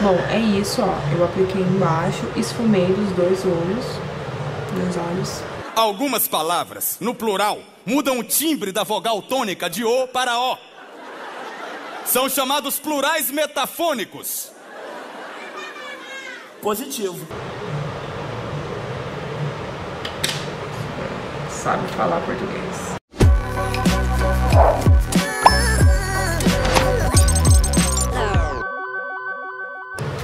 Bom, é isso, ó. Eu apliquei embaixo, esfumei dos dois olhos. Algumas palavras, no plural, mudam o timbre da vogal tônica de O para O. São chamados plurais metafônicos. Positivo. Sabe falar português.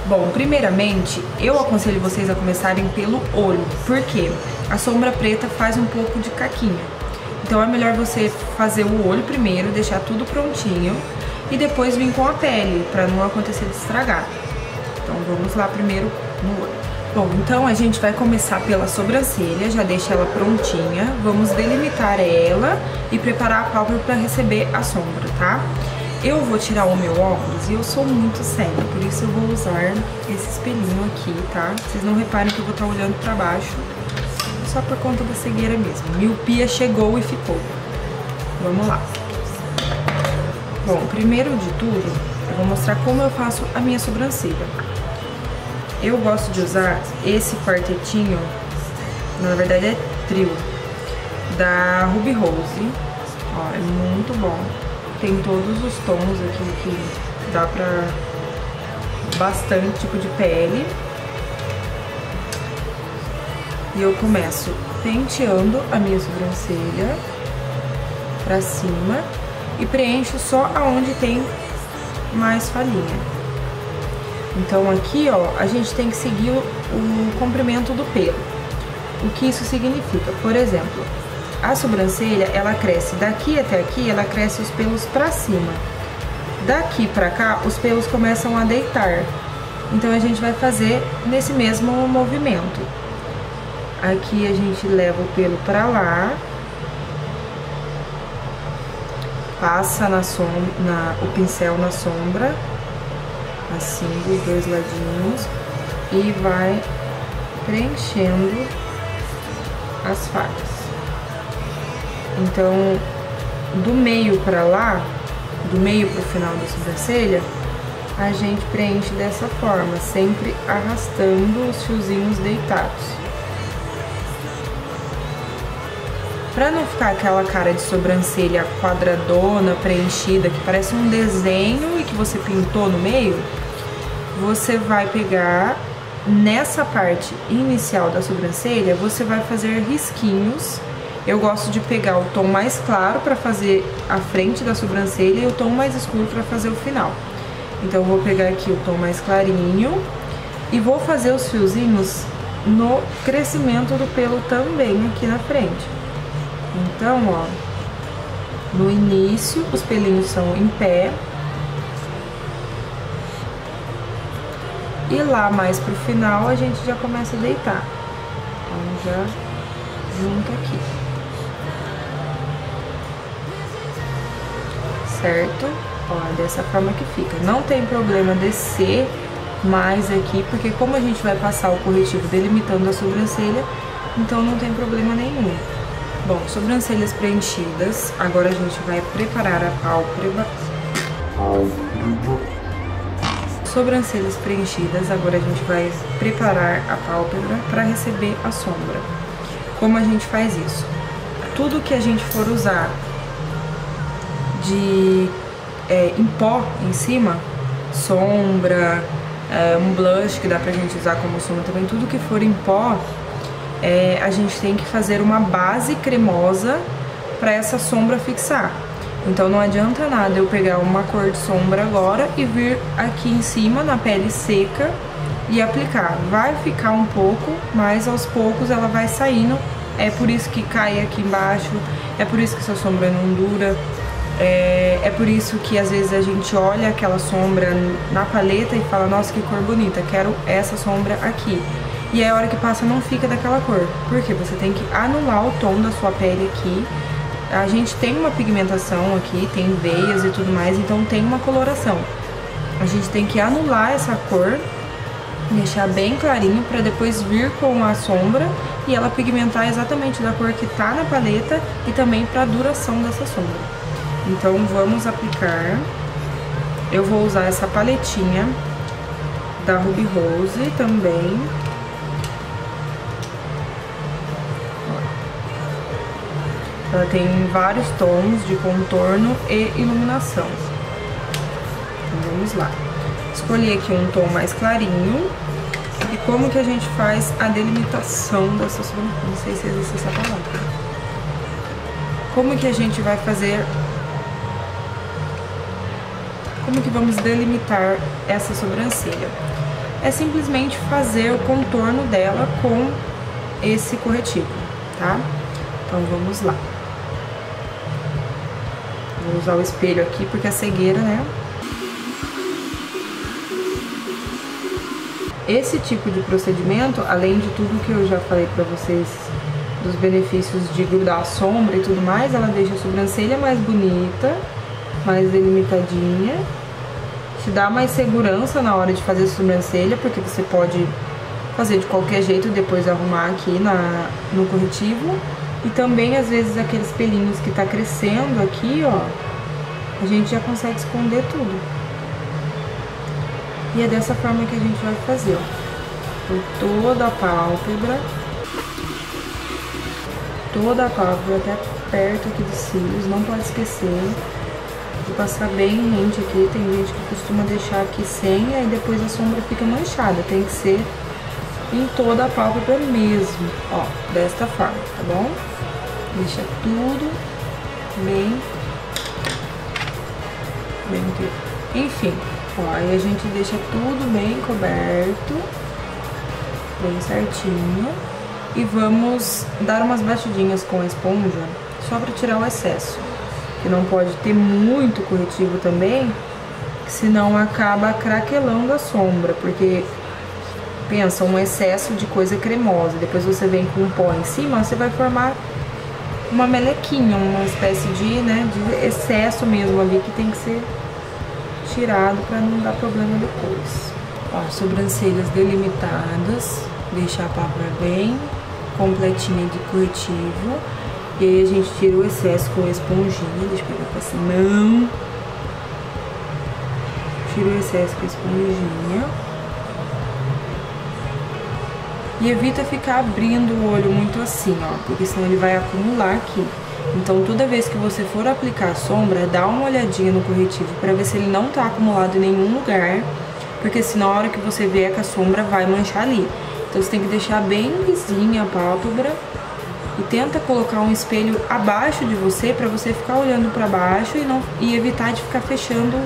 Bom, primeiramente, eu aconselho vocês a começarem pelo olho, porque a sombra preta faz um pouco de caquinha. Então é melhor você fazer o olho primeiro, deixar tudo prontinho e depois vir com a pele, para não acontecer de estragar. Então vamos lá primeiro no olho. Bom, então a gente vai começar pela sobrancelha, já deixa ela prontinha. Vamos delimitar ela e preparar a pálpebra para receber a sombra, tá? Eu vou tirar o meu óculos e eu sou muito cega, por isso eu vou usar esse espelhinho aqui, tá? Vocês não reparem que eu vou estar olhando pra baixo, só por conta da cegueira mesmo. Miopia chegou e ficou. Vamos lá. Bom, primeiro de tudo, eu vou mostrar como eu faço a minha sobrancelha. Eu gosto de usar esse quartetinho, na verdade é trio, da Ruby Rose. Ó, é muito bom. Tem todos os tons aqui que dá pra bastante tipo de pele. E eu começo penteando a minha sobrancelha pra cima e preencho só aonde tem mais falhinha. Então aqui, ó, a gente tem que seguir o comprimento do pelo. O que isso significa? Por exemplo, a sobrancelha, ela cresce daqui até aqui, ela cresce os pelos pra cima. Daqui pra cá, os pelos começam a deitar. Então a gente vai fazer nesse mesmo movimento. Aqui a gente leva o pelo pra lá. Passa o pincel na sombra, assim, dos dois ladinhos. E vai preenchendo as falhas. Então, do meio pra lá, do meio pro final da sobrancelha, a gente preenche dessa forma, sempre arrastando os fiozinhos deitados. Pra não ficar aquela cara de sobrancelha quadradona, preenchida, que parece um desenho e que você pintou no meio, você vai pegar nessa parte inicial da sobrancelha, você vai fazer risquinhos. Eu gosto de pegar o tom mais claro para fazer a frente da sobrancelha e o tom mais escuro para fazer o final. Então eu vou pegar aqui o tom mais clarinho e vou fazer os fiozinhos no crescimento do pelo também aqui na frente. Então, ó, no início os pelinhos são em pé e lá mais pro final a gente já começa a deitar. Então já junta aqui. Certo? Ó, dessa forma que fica. Não tem problema descer mais aqui, porque como a gente vai passar o corretivo delimitando a sobrancelha, então não tem problema nenhum. Bom, sobrancelhas preenchidas, agora a gente vai preparar a pálpebra. Sobrancelhas preenchidas, agora a gente vai preparar a pálpebra para receber a sombra. Como a gente faz isso? Tudo que a gente for usar em pó em cima, sombra, um blush que dá pra gente usar como sombra também, tudo que for em pó, a gente tem que fazer uma base cremosa para essa sombra fixar. Então não adianta nada eu pegar uma cor de sombra agora e vir aqui em cima na pele seca e aplicar. Vai ficar um pouco, mas aos poucos ela vai saindo. É por isso que cai aqui embaixo, é por isso que essa sombra não dura. É por isso que às vezes a gente olha aquela sombra na paleta e fala, nossa, que cor bonita, quero essa sombra aqui. E aí a hora que passa não fica daquela cor. Porque você tem que anular o tom da sua pele aqui. A gente tem uma pigmentação aqui, tem veias e tudo mais, então tem uma coloração. A gente tem que anular essa cor, deixar bem clarinho pra depois vir com a sombra e ela pigmentar exatamente da cor que tá na paleta e também pra duração dessa sombra. Então vamos aplicar. Eu vou usar essa paletinha da Ruby Rose também. Ela tem vários tons de contorno e iluminação. Então, vamos lá. Escolhi aqui um tom mais clarinho. E como que a gente faz a delimitação dessa sobrancelha? Não sei se existe essa palavra. Como que a gente vai fazer... Como que vamos delimitar essa sobrancelha? É simplesmente fazer o contorno dela com esse corretivo, tá? Então, vamos lá. Vou usar o espelho aqui porque é cegueira, né? Esse tipo de procedimento, além de tudo que eu já falei pra vocês, dos benefícios de grudar a sombra e tudo mais, ela deixa a sobrancelha mais bonita, mais delimitadinha, te dá mais segurança na hora de fazer a sobrancelha, porque você pode fazer de qualquer jeito e depois arrumar aqui no corretivo. E também, às vezes, aqueles pelinhos que tá crescendo aqui, ó, a gente já consegue esconder tudo. E é dessa forma que a gente vai fazer, ó. Por toda a pálpebra. Toda a pálpebra, até perto aqui dos cílios. Não pode esquecer de passar bem rente aqui. Tem gente que costuma deixar aqui sem, aí depois a sombra fica manchada. Tem que ser em toda a pálpebra mesmo, ó, desta forma, tá bom? Deixa tudo bem inteiro. Enfim, ó, aí a gente deixa tudo bem coberto, bem certinho. E vamos dar umas batidinhas com a esponja, só pra tirar o excesso. Que não pode ter muito corretivo também, senão acaba craquelando a sombra, porque... Pensa, um excesso de coisa cremosa, depois você vem com um pó em cima, você vai formar uma melequinha, uma espécie de, né, de excesso mesmo ali que tem que ser tirado para não dar problema depois. Ó, sobrancelhas delimitadas, deixar a pálpebra bem completinha de corretivo. E aí a gente tira o excesso com a esponjinha, deixa eu pegar com essa mão. Tira o excesso com a esponjinha. E evita ficar abrindo o olho muito assim, ó, porque senão ele vai acumular aqui. Então, toda vez que você for aplicar a sombra, dá uma olhadinha no corretivo pra ver se ele não tá acumulado em nenhum lugar, porque senão, na hora que você vier com a sombra, vai manchar ali. Então, você tem que deixar bem lisinha a pálpebra e tenta colocar um espelho abaixo de você pra você ficar olhando pra baixo e evitar de ficar fechando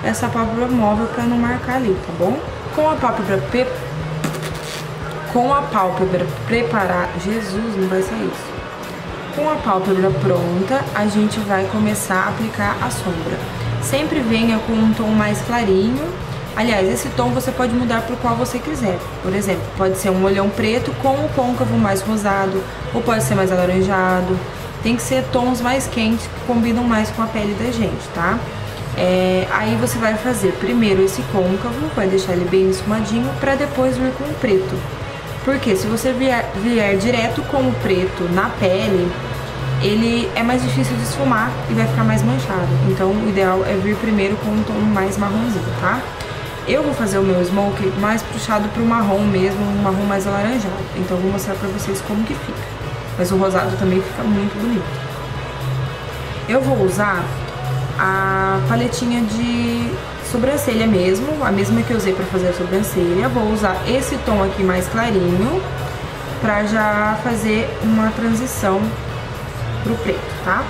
essa pálpebra móvel pra não marcar ali, tá bom? Com a pálpebra preparada... Jesus, não vai sair isso. Com a pálpebra pronta, a gente vai começar a aplicar a sombra. Sempre venha com um tom mais clarinho. Aliás, esse tom você pode mudar para o qual você quiser. Por exemplo, pode ser um olhão preto com o côncavo mais rosado, ou pode ser mais alaranjado. Tem que ser tons mais quentes que combinam mais com a pele da gente, tá? Aí você vai fazer primeiro esse côncavo, vai deixar ele bem esfumadinho, para depois vir com o preto. Porque se você vier direto com o preto na pele, ele é mais difícil de esfumar e vai ficar mais manchado. Então, o ideal é vir primeiro com um tom mais marronzinho, tá? Eu vou fazer o meu smoke mais puxado pro marrom mesmo, um marrom mais alaranjado. Então, eu vou mostrar pra vocês como que fica. Mas o rosado também fica muito bonito. Eu vou usar a paletinha de sobrancelha mesmo, a mesma que eu usei pra fazer a sobrancelha. Vou usar esse tom aqui mais clarinho, pra já fazer uma transição pro preto, tá?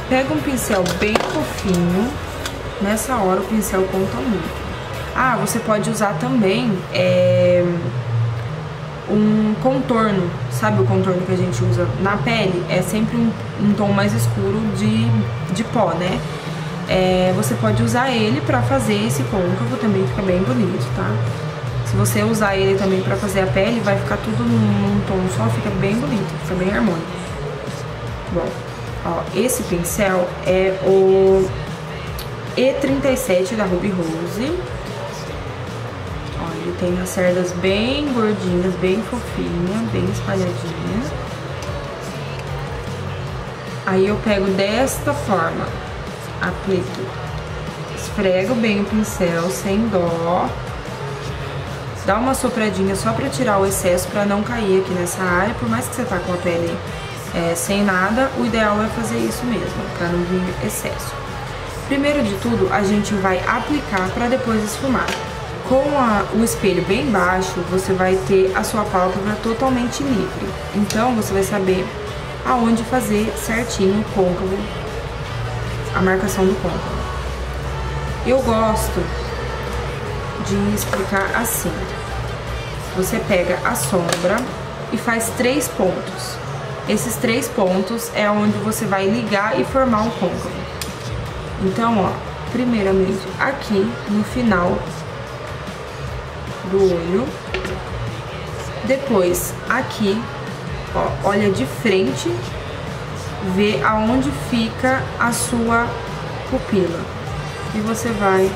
Pega um pincel bem fofinho, nessa hora o pincel conta muito. Ah, você pode usar também um contorno, sabe o contorno que a gente usa na pele? É sempre um tom mais escuro de pó, né? Você pode usar ele pra fazer esse côncavo, também fica bem bonito, tá? Se você usar ele também pra fazer a pele, vai ficar tudo num tom só, fica bem bonito, fica bem harmônico. Bom, ó, esse pincel é o E37 da Ruby Rose. Ó, ele tem as cerdas bem gordinhas, bem fofinhas, bem espalhadinhas. Aí eu pego desta forma, aplico, esfrego bem o pincel sem dó Dá uma sopradinha só pra tirar o excesso, pra não cair aqui nessa área. Por mais que você tá com a pele sem nada, o ideal é fazer isso mesmo, pra não vir excesso. Primeiro de tudo, a gente vai aplicar pra depois esfumar. Com o espelho bem baixo, você vai ter a sua pálpebra totalmente livre. Então, você vai saber aonde fazer certinho o côncavo, a marcação do côncavo. Eu gosto de explicar assim. Você pega a sombra e faz 3 pontos. Esses 3 pontos é onde você vai ligar e formar o côncavo. Então, ó, primeiramente aqui no final do olho. Depois aqui, ó, olha de frente, vê aonde fica a sua pupila. E você vai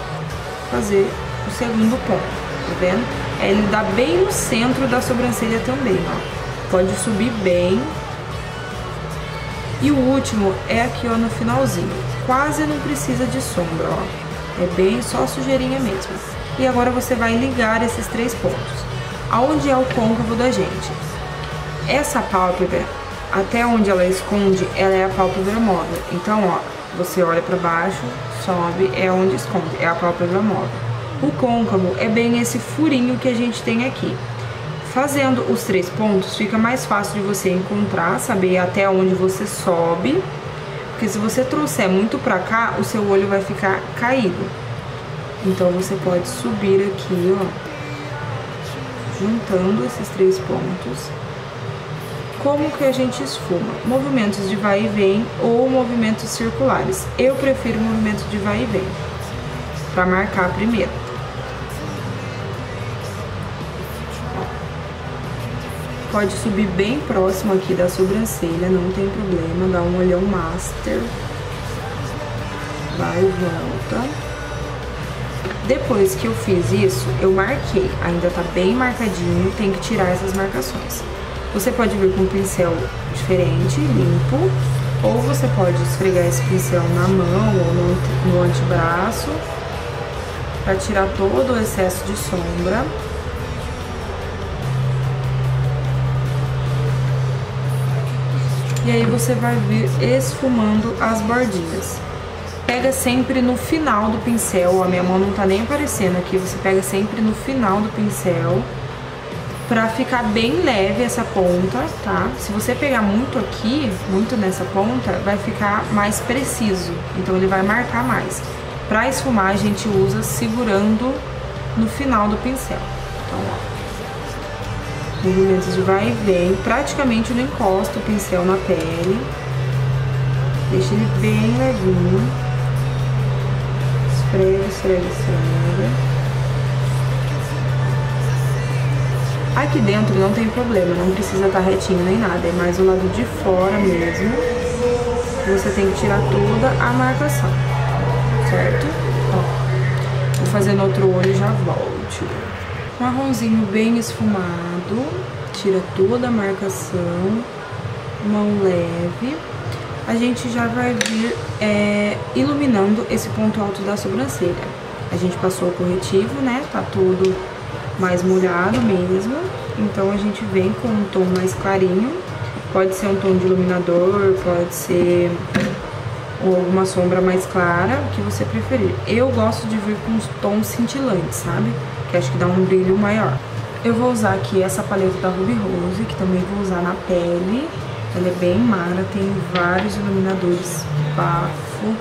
fazer o segundo ponto, tá vendo? Ele dá bem no centro da sobrancelha também, ó. Pode subir bem. E o último é aqui, ó, no finalzinho. Quase não precisa de sombra, ó. É bem só sujeirinha mesmo. E agora você vai ligar esses 3 pontos. Aonde é o côncavo da gente? Essa pálpebra, até onde ela esconde, ela é a pálpebra móvel. Então, ó, você olha pra baixo, sobe, é onde esconde, é a pálpebra móvel. O côncavo é bem esse furinho que a gente tem aqui. Fazendo os 3 pontos, fica mais fácil de você encontrar, saber até onde você sobe. Porque se você trouxer muito pra cá, o seu olho vai ficar caído. Então, você pode subir aqui, ó, juntando esses 3 pontos. Como que a gente esfuma? Movimentos de vai e vem ou movimentos circulares. Eu prefiro movimentos de vai e vem, pra marcar primeiro. Pode subir bem próximo aqui da sobrancelha, não tem problema, dá um olhão master. Vai e volta. Depois que eu fiz isso, eu marquei. Ainda tá bem marcadinho, tem que tirar essas marcações. Você pode vir com um pincel diferente, limpo, ou você pode esfregar esse pincel na mão ou no antebraço, para tirar todo o excesso de sombra. E aí você vai vir esfumando as bordinhas. Pega sempre no final do pincel, a minha mão não tá nem aparecendo aqui, você pega sempre no final do pincel, pra ficar bem leve essa ponta, tá? Se você pegar muito aqui, muito nessa ponta, vai ficar mais preciso, então ele vai marcar mais. Pra esfumar, a gente usa segurando no final do pincel. Então, ó. Movimentos de vai e vem, praticamente não encosta o pincel na pele. Deixa ele bem levinho. Esfrega, esfrega, esfrega. Aqui dentro não tem problema, não precisa estar retinho nem nada, é mais o lado de fora mesmo. Você tem que tirar toda a marcação, certo? Ó, vou fazer no outro olho e já volto. Marronzinho bem esfumado, tira toda a marcação, mão leve. A gente já vai vir iluminando esse ponto alto da sobrancelha. A gente passou o corretivo, né? Tá tudo mais molhado mesmo. Então a gente vem com um tom mais clarinho. Pode ser um tom de iluminador, pode ser alguma sombra mais clara, o que você preferir. Eu gosto de vir com os tons cintilantes, sabe? Que acho que dá um brilho maior. Eu vou usar aqui essa paleta da Ruby Rose, que também vou usar na pele. Ela é bem mara, tem vários iluminadores bafo,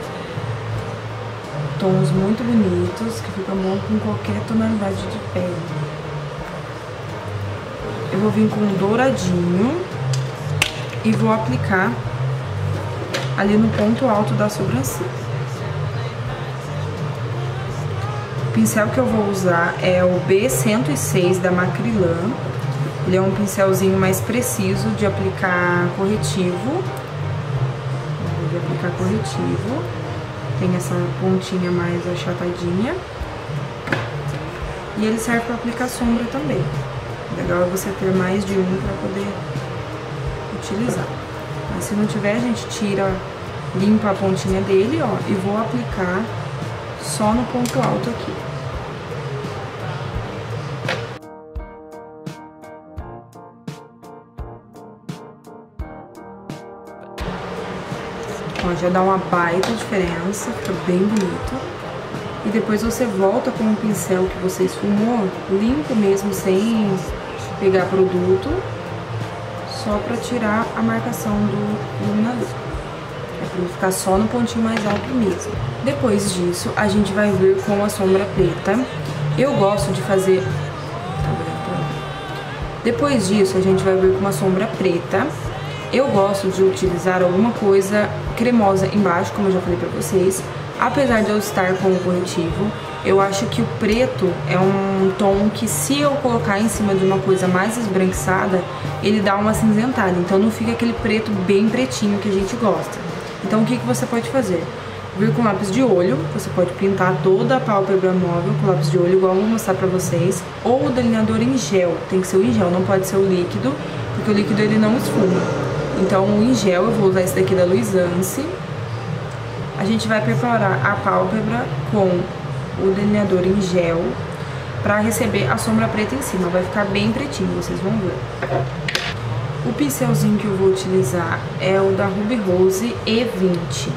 tons muito bonitos, que ficam bom com qualquer tonalidade de pele. Eu vou vir com um douradinho e vou aplicar ali no ponto alto da sobrancelha. O pincel que eu vou usar é o B106 da Macrylan. Ele é um pincelzinho mais preciso de aplicar corretivo. De aplicar corretivo. Tem essa pontinha mais achatadinha. E ele serve para aplicar sombra também. O legal é você ter mais de um para poder utilizar. Mas se não tiver, a gente tira, limpa a pontinha dele, ó, e vou aplicar só no ponto alto aqui. Ó, já dá uma baita diferença, fica bem bonito. E depois você volta com o pincel que você esfumou, limpo mesmo, sem pegar produto, só pra tirar a marcação do iluminador. É pra ele ficar só no pontinho mais alto mesmo. Depois disso, a gente vai vir com a sombra preta. Eu gosto de fazer... Depois disso, a gente vai vir com uma sombra preta. Eu gosto de utilizar alguma coisa cremosa embaixo, como eu já falei pra vocês. Apesar de eu estar com o corretivo, eu acho que o preto é um tom que, se eu colocar em cima de uma coisa mais esbranquiçada, ele dá uma acinzentada. Então não fica aquele preto bem pretinho que a gente gosta. Então o que você pode fazer? Vir com lápis de olho, você pode pintar toda a pálpebra móvel com lápis de olho, igual eu vou mostrar pra vocês. Ou o delineador em gel, tem que ser o em gel, não pode ser o líquido, porque o líquido ele não esfuma. Então o em gel, eu vou usar esse daqui da Luisance. A gente vai preparar a pálpebra com o delineador em gel pra receber a sombra preta em cima. Vai ficar bem pretinho, vocês vão ver. O pincelzinho que eu vou utilizar é o da Ruby Rose E20.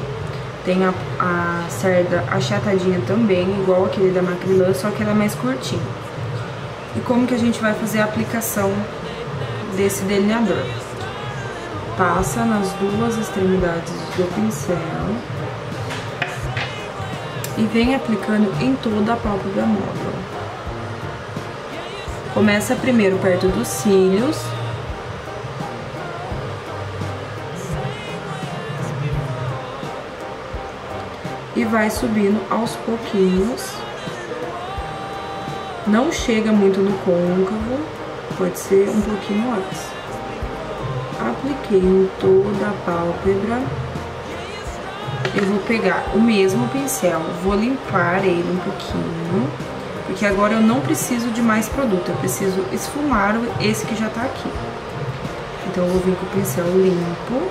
Tem a cerda achatadinha também, igual aquele da Macrylan, só que ela é mais curtinha. E como que a gente vai fazer a aplicação desse delineador? Passa nas duas extremidades do pincel e vem aplicando em toda a pálpebra móvel. Começa primeiro perto dos cílios. E vai subindo aos pouquinhos. Não chega muito no côncavo, pode ser um pouquinho antes. Apliquei em toda a pálpebra. Eu vou pegar o mesmo pincel, vou limpar ele um pouquinho, porque agora eu não preciso de mais produto, eu preciso esfumar esse que já tá aqui. Então eu vou vir com o pincel limpo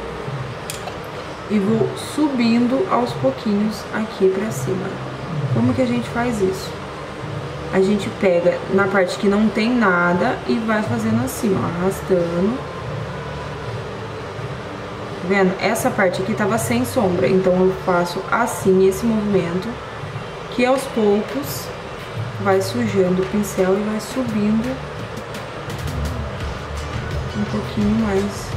e vou subindo aos pouquinhos aqui pra cima. Como que a gente faz isso? A gente pega na parte que não tem nada e vai fazendo assim, ó, arrastando. Tá vendo? Essa parte aqui tava sem sombra, então eu faço assim, esse movimento, que aos poucos vai sujando o pincel e vai subindo um pouquinho mais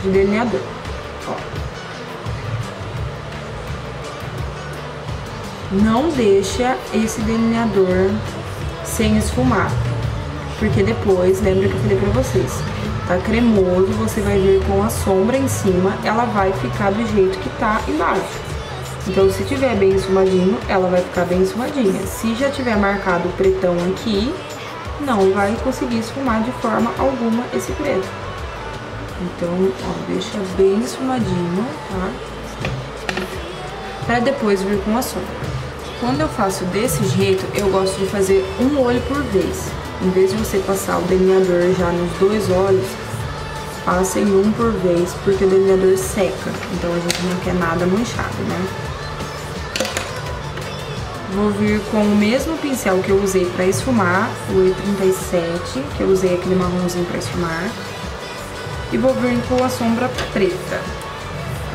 de delineador. Ó. Não deixa esse delineador sem esfumar, porque depois, lembra que eu falei pra vocês, tá cremoso, você vai vir com a sombra em cima, ela vai ficar do jeito que tá embaixo. Então, se tiver bem esfumadinho, ela vai ficar bem esfumadinha. Se já tiver marcado o pretão aqui, não vai conseguir esfumar de forma alguma esse preto. Então, ó, deixa bem esfumadinho, tá? Pra depois vir com a sombra. Quando eu faço desse jeito, eu gosto de fazer um olho por vez. Em vez de você passar o delineador já nos dois olhos, passa em um por vez, porque o delineador seca. Então a gente não quer nada manchado, né? Vou vir com o mesmo pincel que eu usei pra esfumar, o E37, que eu usei aquele marronzinho pra esfumar. E vou vir com a sombra preta.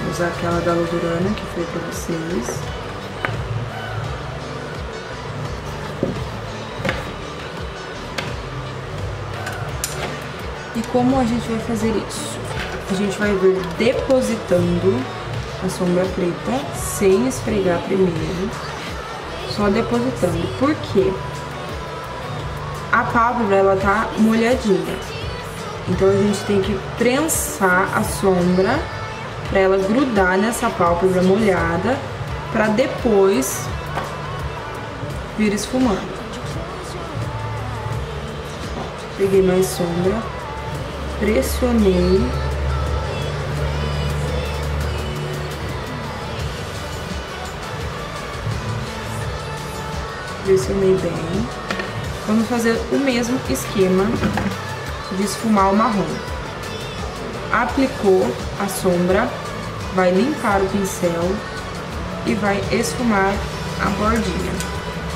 Vou usar aquela da Ludurana que foi pra vocês. E como a gente vai fazer isso? A gente vai vir depositando a sombra preta sem esfregar primeiro, só depositando. Por quê? A pálpebra, ela tá molhadinha, então a gente tem que prensar a sombra pra ela grudar nessa pálpebra molhada, pra depois vir esfumando. Ó, peguei mais sombra, pressionei. Pressionei bem. Vamos fazer o mesmo esquema de esfumar o marrom. Aplicou a sombra, vai limpar o pincel e vai esfumar a bordinha.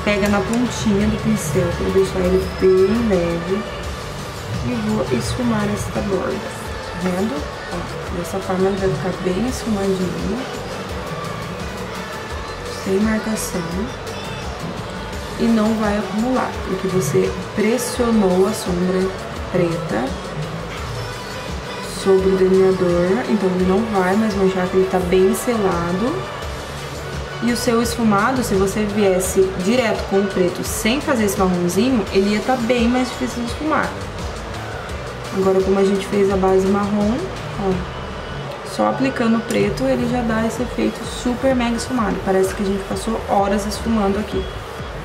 Pega na pontinha do pincel para deixar ele bem leve e vou esfumar esta borda. vendo? Ó, dessa forma ele vai ficar bem esfumadinho, sem marcação, e não vai acumular, porque você pressionou a sombra preta sobre o delineador, então ele não vai mais manchar, que ele tá bem selado. E o seu esfumado, se você viesse direto com o preto sem fazer esse marronzinho, ele ia estar bem mais difícil de esfumar. Agora, como a gente fez a base marrom, ó, só aplicando o preto, ele já dá esse efeito super mega esfumado. Parece que a gente passou horas esfumando aqui.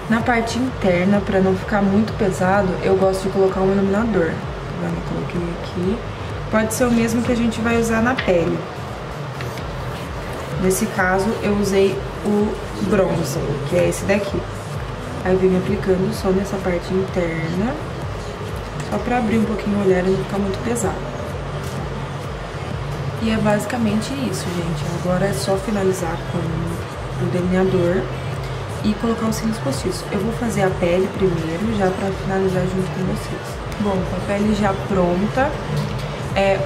Na parte interna, para não ficar muito pesado, eu gosto de colocar um iluminador. Tá vendo? Eu coloquei aqui. Pode ser o mesmo que a gente vai usar na pele. Nesse caso, eu usei o bronze, que é esse daqui. Aí eu vim aplicando só nessa parte interna, só pra abrir um pouquinho o olhar e não ficar muito pesado. E é basicamente isso, gente. Agora é só finalizar com o delineador e colocar os cílios postiços. Eu vou fazer a pele primeiro, já pra finalizar junto com vocês. Bom, com a pele já pronta,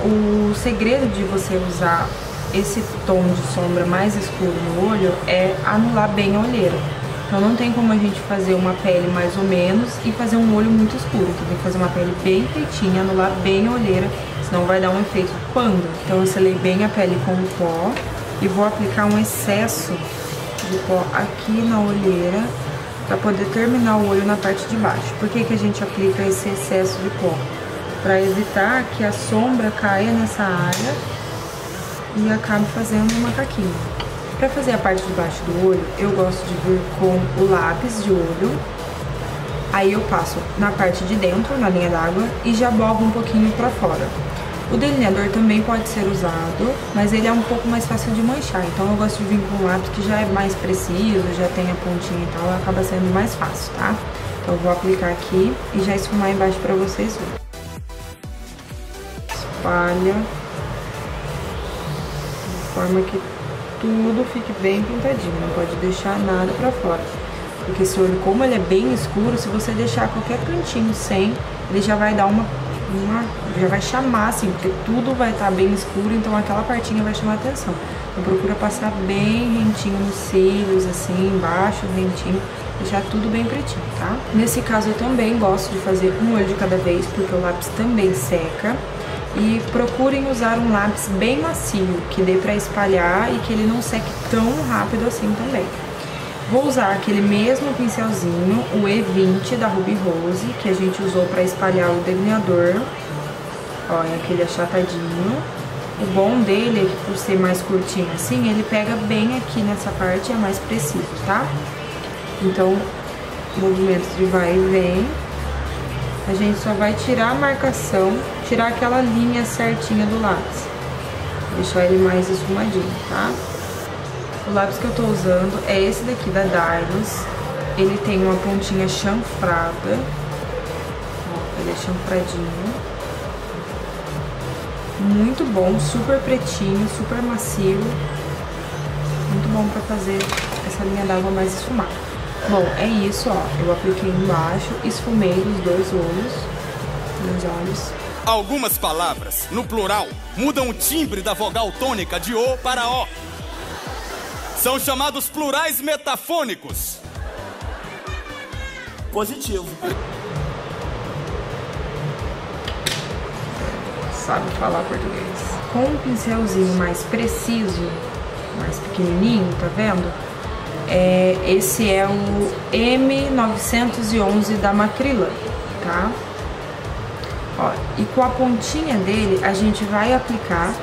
o segredo de você usar esse tom de sombra mais escuro no olho é anular bem a olheira. Então não tem como a gente fazer uma pele mais ou menos e fazer um olho muito escuro. Então tem que fazer uma pele bem feitinha, anular bem a olheira, senão vai dar um efeito panda. Então eu selei bem a pele com o pó e vou aplicar um excesso de pó aqui na olheira para poder terminar o olho na parte de baixo. Por que que a gente aplica esse excesso de pó? Para evitar que a sombra caia nessa área e acabe fazendo um macaquinho. Para fazer a parte de baixo do olho, eu gosto de vir com o lápis de olho. Aí eu passo na parte de dentro, na linha d'água, e já borro um pouquinho para fora. O delineador também pode ser usado, mas ele é um pouco mais fácil de manchar. Então eu gosto de vir com um lápis que já é mais preciso, já tem a pontinha e tal, acaba sendo mais fácil, tá? Então eu vou aplicar aqui e já esfumar embaixo para vocês verem. Espalha de forma que tudo fique bem pintadinho, não pode deixar nada pra fora. Porque esse olho, como ele é bem escuro, se você deixar qualquer cantinho sem, ele já vai dar já vai chamar assim, porque tudo vai estar bem escuro, então aquela partinha vai chamar atenção. Então procura passar bem rentinho nos cílios, assim, embaixo, rentinho, deixar tudo bem pretinho, tá? Nesse caso eu também gosto de fazer um olho de cada vez, porque o lápis também seca. E procurem usar um lápis bem macio, que dê pra espalhar e que ele não seque tão rápido assim também. Vou usar aquele mesmo pincelzinho, o E20 da Ruby Rose, que a gente usou pra espalhar o delineador. Ó, é aquele achatadinho. O bom dele é que por ser mais curtinho assim, ele pega bem aqui nessa parte e é mais preciso, tá? Então, movimentos de vai e vem. A gente só vai tirar a marcação, tirar aquela linha certinha do lápis. Deixar ele mais esfumadinho, tá? O lápis que eu tô usando é esse daqui da Dylos. Ele tem uma pontinha chanfrada. Ó, ele é chanfradinho. Muito bom, super pretinho, super macio. Muito bom pra fazer essa linha d'água mais esfumada. Bom, é isso, ó. Eu apliquei embaixo, esfumei os dois olhos, nos olhos. Algumas palavras, no plural, mudam o timbre da vogal tônica de O para O. São chamados plurais metafônicos. Positivo. Sabe falar português. Com um pincelzinho mais preciso, mais pequenininho, tá vendo? Esse é o M911 da Macrilan, tá? Ó, e com a pontinha dele, a gente vai aplicar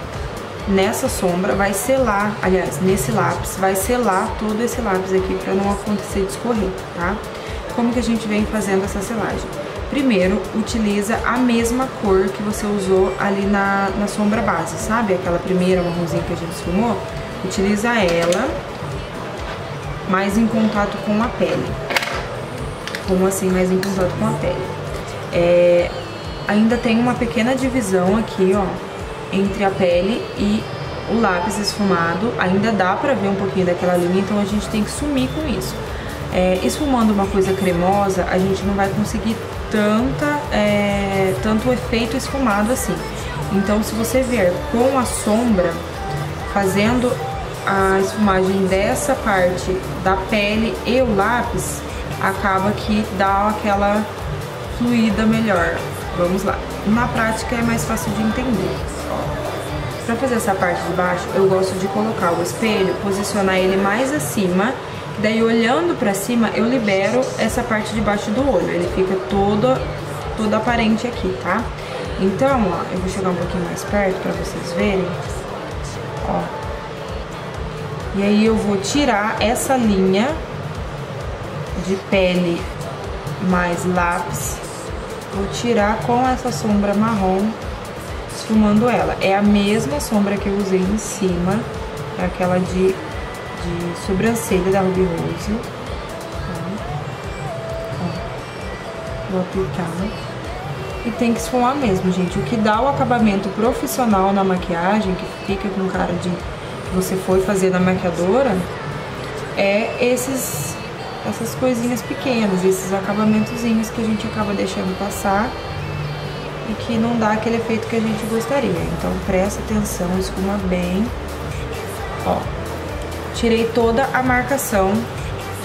nessa sombra, vai selar, aliás, nesse lápis, vai selar todo esse lápis aqui pra não acontecer de escorrer, tá? Como que a gente vem fazendo essa selagem? Primeiro, utiliza a mesma cor que você usou ali na sombra base, sabe? Aquela primeira marronzinha que a gente esfumou. Utiliza ela, mais em contato com a pele. Como assim, mais em contato com a pele? Ainda tem uma pequena divisão aqui, ó, entre a pele e o lápis esfumado. Ainda dá pra ver um pouquinho daquela linha, então a gente tem que sumir com isso. Esfumando uma coisa cremosa, a gente não vai conseguir tanto efeito esfumado assim. Então, se você vier com a sombra, fazendo a esfumagem dessa parte da pele e o lápis, acaba que dá aquela fluida melhor. Vamos lá. Na prática é mais fácil de entender. Para fazer essa parte de baixo, eu gosto de colocar o espelho, posicionar ele mais acima, daí olhando para cima eu libero essa parte de baixo do olho, ele fica todo aparente aqui, tá? Então, ó, eu vou chegar um pouquinho mais perto para vocês verem, ó. E aí eu vou tirar essa linha de pele mais lápis, vou tirar com essa sombra marrom, esfumando ela. É a mesma sombra que eu usei em cima, é aquela de sobrancelha da Ruby Rose. Ó, vou aplicar. E tem que esfumar mesmo, gente. O que dá o acabamento profissional na maquiagem, que fica com cara de que você foi fazer na maquiadora, é essas coisinhas pequenas, esses acabamentozinhos que a gente acaba deixando passar e que não dá aquele efeito que a gente gostaria. Então presta atenção, esfuma bem. Ó, tirei toda a marcação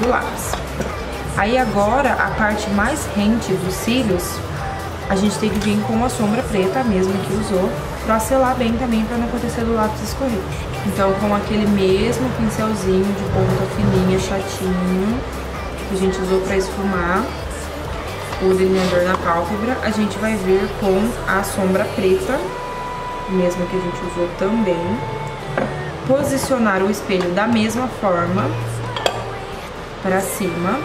do lápis. Aí agora a parte mais rente dos cílios, a gente tem que vir com a sombra preta, a mesma que usou, pra selar bem também, pra não acontecer do lápis escorrer. Então com aquele mesmo pincelzinho de ponta fininha, chatinho, que a gente usou pra esfumar o delineador na pálpebra, a gente vai vir com a sombra preta, mesma que a gente usou também. Posicionar o espelho da mesma forma pra cima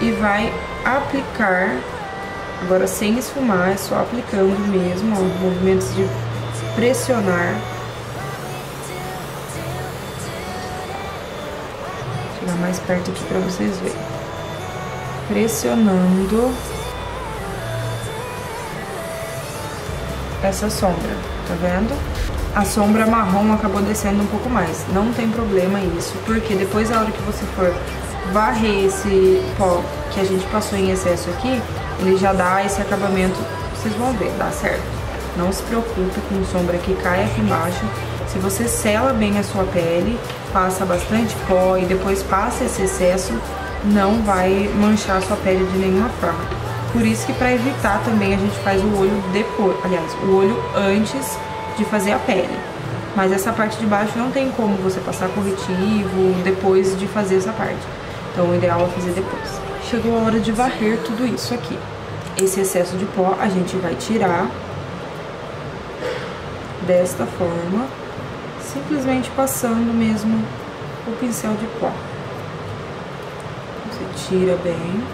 e vai aplicar, agora sem esfumar, é só aplicando mesmo, ó, movimentos de pressionar. Vou chegar mais perto aqui pra vocês verem. Pressionando essa sombra, tá vendo? A sombra marrom acabou descendo um pouco mais, não tem problema isso, porque depois a hora que você for varrer esse pó que a gente passou em excesso aqui, ele já dá esse acabamento, vocês vão ver, dá certo. Não se preocupe com sombra que cai aqui embaixo. Se você sela bem a sua pele, passa bastante pó e depois passa esse excesso, não vai manchar a sua pele de nenhuma forma. Por isso que para evitar também a gente faz o olho depois, aliás, o olho antes de fazer a pele. Mas essa parte de baixo não tem como você passar corretivo depois de fazer essa parte. Então o ideal é fazer depois. Chegou a hora de varrer tudo isso aqui. Esse excesso de pó a gente vai tirar desta forma, simplesmente passando mesmo o pincel de pó. Você tira bem.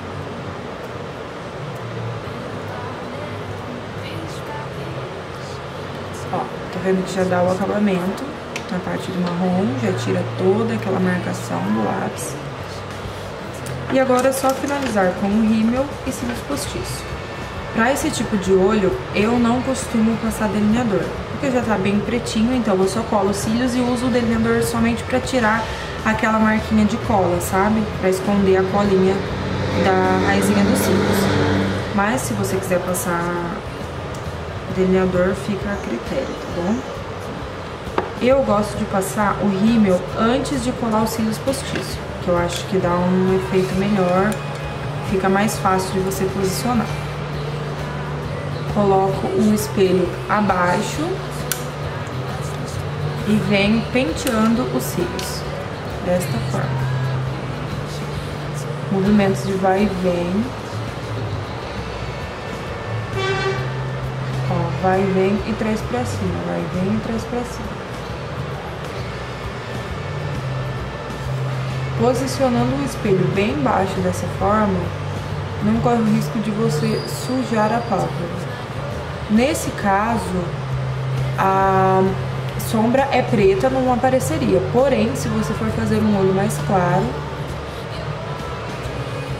Ó, tá vendo que já dá o acabamento na parte do marrom, já tira toda aquela marcação do lápis. E agora é só finalizar com um rímel e cílios postiços. Pra esse tipo de olho, eu não costumo passar delineador, porque já tá bem pretinho, então eu só colo os cílios e uso o delineador somente pra tirar aquela marquinha de cola, sabe? Pra esconder a colinha da raizinha dos cílios. Mas se você quiser passar delineador, fica a critério, tá bom? Eu gosto de passar o rímel antes de colar os cílios postiços, que eu acho que dá um efeito melhor, fica mais fácil de você posicionar. Coloco o espelho abaixo e venho penteando os cílios, desta forma. Movimentos de vai e vem. Ó, vai e vem e traz pra cima, vai e vem e traz pra cima. Posicionando o espelho bem embaixo dessa forma, não corre o risco de você sujar a pálpebra. Nesse caso, a sombra é preta, não apareceria. Porém, se você for fazer um olho mais claro,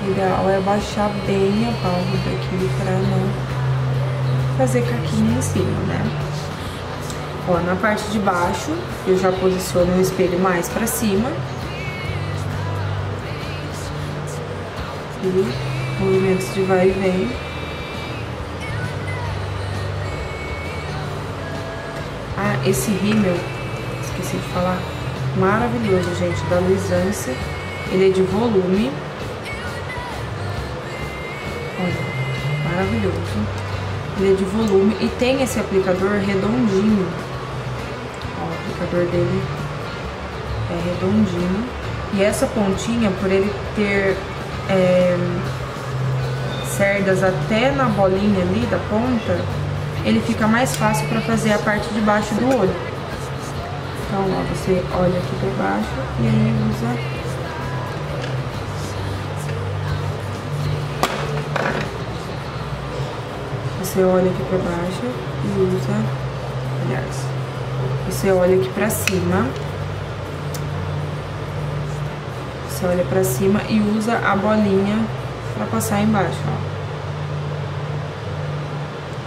o ideal é baixar bem a pálpebra aqui para não fazer caquinha em cima, né? Ó, na parte de baixo, eu já posiciono o espelho mais para cima. E movimentos de vai e vem. esse rímel, esqueci de falar, maravilhoso, gente, da Luisance. Ele é de volume. Olha, maravilhoso. Ele é de volume e tem esse aplicador redondinho. Ó, o aplicador dele é redondinho. E essa pontinha, por ele ter cerdas até na bolinha ali da ponta, ele fica mais fácil para fazer a parte de baixo do olho. Então, ó, você olha aqui por baixo e aí usa. Você olha aqui por baixo e usa. Aliás, você olha aqui pra cima. Você olha pra cima e usa a bolinha pra passar embaixo, ó.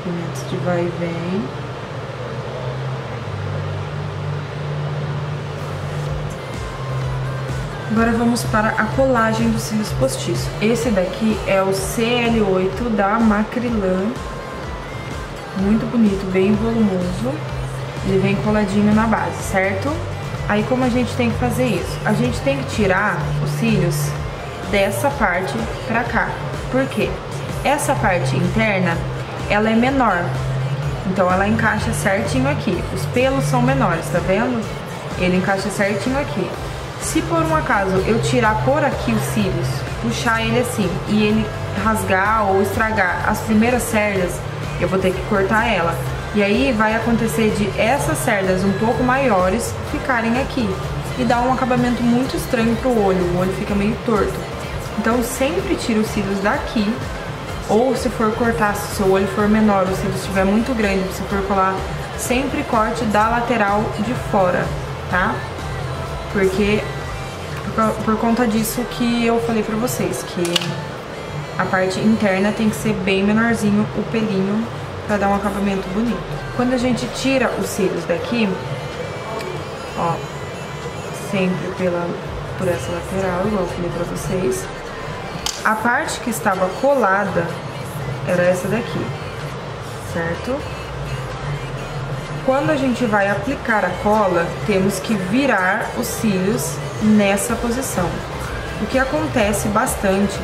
Movimentos de vai e vem. Agora vamos para a colagem dos cílios postiços. Esse daqui é o CL8 da Macrilan. Muito bonito, bem volumoso. Ele vem coladinho na base, certo? Aí como a gente tem que fazer isso? A gente tem que tirar os cílios dessa parte pra cá. Por quê? Essa parte interna, ela é menor. Então ela encaixa certinho aqui. Os pelos são menores, tá vendo? Ele encaixa certinho aqui. Se por um acaso eu tirar por aqui os cílios, puxar ele assim e ele rasgar ou estragar as primeiras cerdas, eu vou ter que cortar ela. E aí vai acontecer de essas cerdas um pouco maiores ficarem aqui e dar um acabamento muito estranho pro olho. O olho fica meio torto. Então sempre tira os cílios daqui. Ou se for cortar, se o seu olho for menor, o cílio estiver muito grande, se for colar, sempre corte da lateral de fora, tá? Porque por conta disso que eu falei pra vocês, que a parte interna tem que ser bem menorzinho o pelinho pra dar um acabamento bonito. Quando a gente tira os cílios daqui, ó, sempre por essa lateral, igual eu falei pra vocês, a parte que estava colada era essa daqui, certo? Quando a gente vai aplicar a cola, temos que virar os cílios nessa posição. O que acontece bastante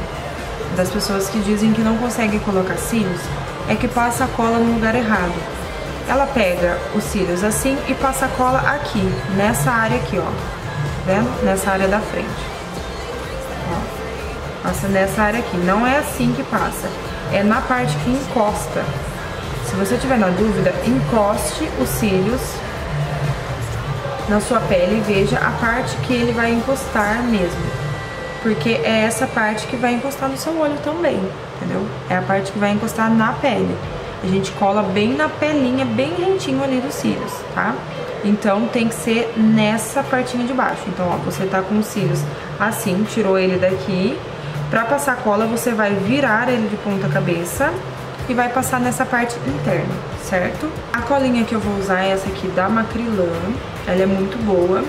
das pessoas que dizem que não conseguem colocar cílios é que passa a cola no lugar errado. Ela pega os cílios assim e passa a cola aqui, nessa área aqui, ó. Vendo? Nessa área da frente. Ó. Passa nessa área aqui. Não é assim que passa. É na parte que encosta. Se você tiver na dúvida, encoste os cílios na sua pele e veja a parte que ele vai encostar mesmo. Porque é essa parte que vai encostar no seu olho também, entendeu? É a parte que vai encostar na pele. A gente cola bem na pelinha, bem rentinho ali dos cílios, tá? Então tem que ser nessa partinha de baixo. Então, ó, você tá com os cílios assim, tirou ele daqui. Pra passar cola, você vai virar ele de ponta cabeça e vai passar nessa parte interna, certo? A colinha que eu vou usar é essa aqui da Macrilan. Ela é muito boa.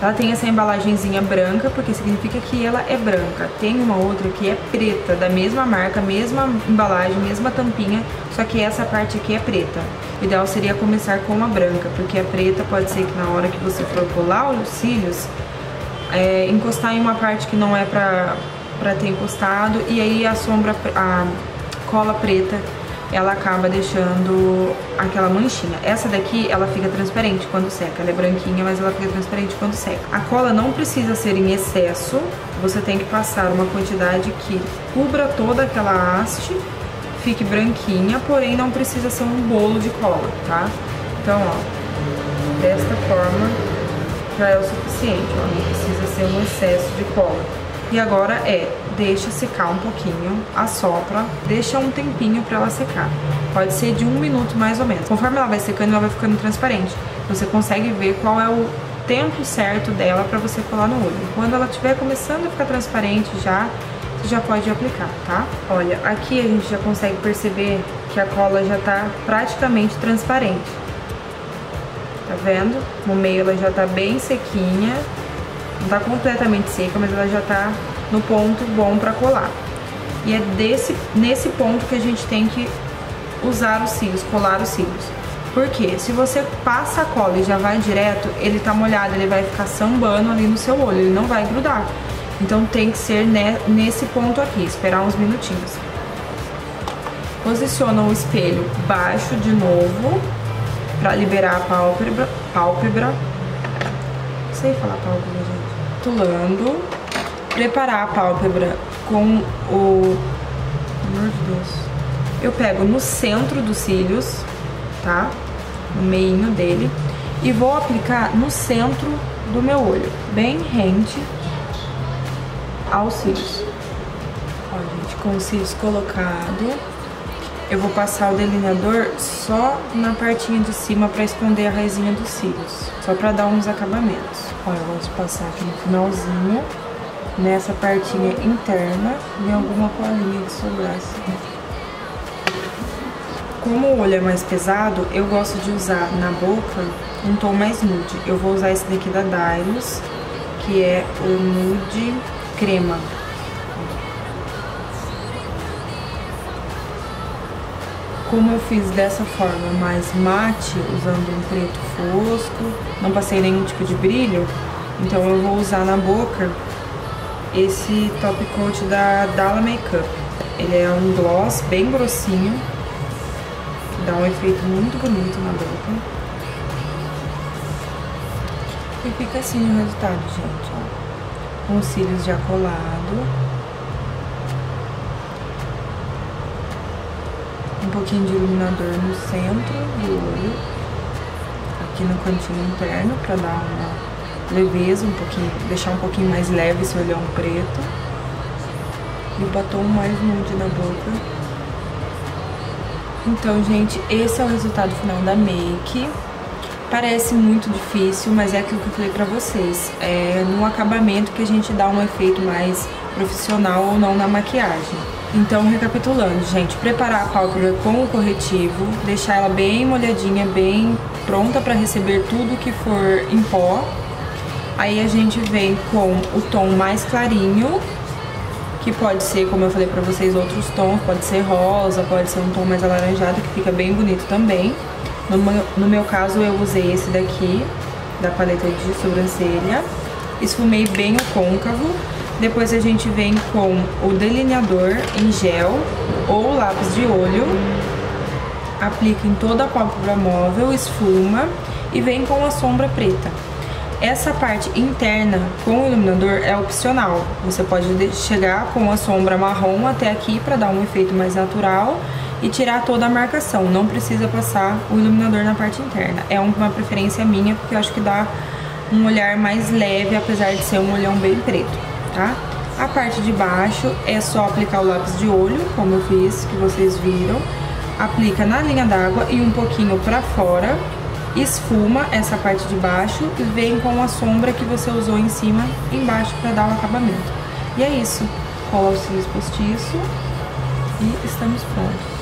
Ela tem essa embalagenzinha branca, porque significa que ela é branca. Tem uma outra que é preta, da mesma marca, mesma embalagem, mesma tampinha, só que essa parte aqui é preta. O ideal seria começar com a branca, porque a preta pode ser que na hora que você for colar os cílios, encostar em uma parte que não é pra ter encostado, e aí a cola preta, ela acaba deixando aquela manchinha. Essa daqui, ela fica transparente quando seca. Ela é branquinha, mas ela fica transparente quando seca. A cola não precisa ser em excesso. Você tem que passar uma quantidade que cubra toda aquela haste, fique branquinha, porém não precisa ser um bolo de cola, tá? Então, ó, desta forma já é o suficiente, ó. Não precisa ser um excesso de cola. E agora deixa secar um pouquinho, assopra, deixa um tempinho pra ela secar. Pode ser de 1 minuto mais ou menos. Conforme ela vai secando, ela vai ficando transparente. Você consegue ver qual é o tempo certo dela pra você colar no olho. Quando ela estiver começando a ficar transparente você já pode aplicar, tá? Olha, aqui a gente já consegue perceber que a cola já tá praticamente transparente. Tá vendo? No meio ela já tá bem sequinha. Não tá completamente seca, mas ela já tá no ponto bom pra colar. E é nesse ponto que a gente tem que usar os cílios, colar os cílios. Porque se você passa a cola e já vai direto, ele tá molhado, ele vai ficar sambando ali no seu olho, ele não vai grudar. Então tem que ser nesse ponto aqui, esperar uns minutinhos. Posiciona o espelho baixo de novo, pra liberar a pálpebra. Não sei falar pálpebra, gente. Rotulando. Preparar a pálpebra com o... Meu Deus de Deus. Eu pego no centro dos cílios, tá? No meinho dele. E vou aplicar no centro do meu olho, bem rente aos cílios. Ó, gente, com os cílios colocados, eu vou passar o delineador só na partinha de cima pra esconder a raizinha dos cílios, só pra dar uns acabamentos. Ó, eu gosto de passar aqui no finalzinho, nessa partinha interna, e alguma colinha que sobrar assim. Como o olho é mais pesado, eu gosto de usar na boca um tom mais nude. Eu vou usar esse daqui da Dylos, que é o nude crema. Como eu fiz dessa forma mais mate, usando um preto fosco, não passei nenhum tipo de brilho, então eu vou usar na boca esse top coat da Dalla Makeup. Ele é um gloss bem grossinho, que dá um efeito muito bonito na boca. E fica assim o resultado, gente, ó. Com os cílios já colados. Um pouquinho de iluminador no centro do olho, aqui no cantinho interno, pra dar uma leveza, deixar um pouquinho mais leve esse olhão preto. E o batom mais nude na boca. Então, gente, esse é o resultado final da make. Parece muito difícil, mas é aquilo que eu falei pra vocês. É no acabamento que a gente dá um efeito mais profissional ou não na maquiagem. Então, recapitulando, gente, preparar a pálpebra com o corretivo, deixar ela bem molhadinha, bem pronta pra receber tudo que for em pó. Aí a gente vem com o tom mais clarinho, que pode ser, como eu falei pra vocês, outros tons, pode ser rosa, pode ser um tom mais alaranjado, que fica bem bonito também. No meu caso, eu usei esse daqui, da paleta de sobrancelha, esfumei bem o côncavo. Depois a gente vem com o delineador em gel ou lápis de olho, aplica em toda a pálpebra móvel, esfuma e vem com a sombra preta. Essa parte interna com o iluminador é opcional, você pode chegar com a sombra marrom até aqui para dar um efeito mais natural e tirar toda a marcação, não precisa passar o iluminador na parte interna. É uma preferência minha porque eu acho que dá um olhar mais leve, apesar de ser um olhão bem preto, tá? A parte de baixo é só aplicar o lápis de olho, como eu fiz, que vocês viram. Aplica na linha d'água e um pouquinho pra fora, esfuma essa parte de baixo e vem com a sombra que você usou em cima, embaixo, pra dar o acabamento. E é isso, cola os cílios postiço e estamos prontos.